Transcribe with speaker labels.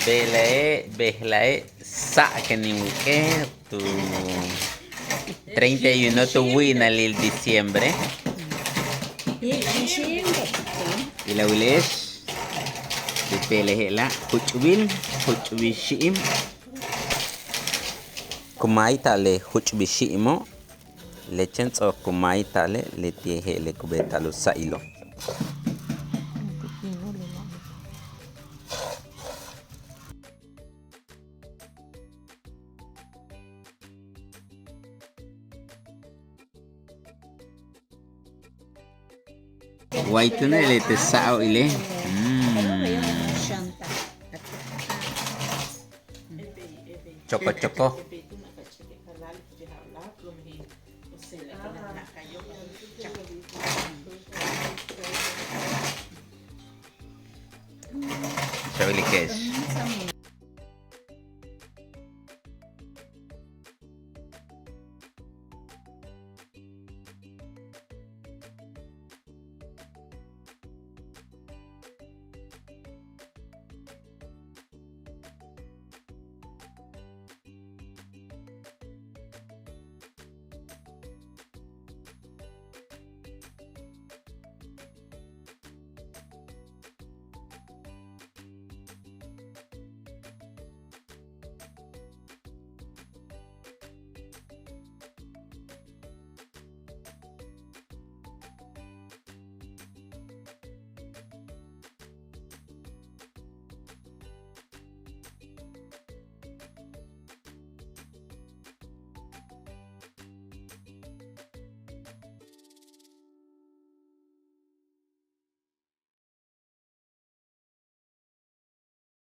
Speaker 1: Bejla'e sa kaning wuk'ej tu 31 tu wina lil diciembre. Ilawilis dipilih la huchbil shiim kumai tale huchbi shiimo lechen tso kumai tale le tiehe le kubeta lo sailo. White na ile te sao ile. Choco. Chabeli que es.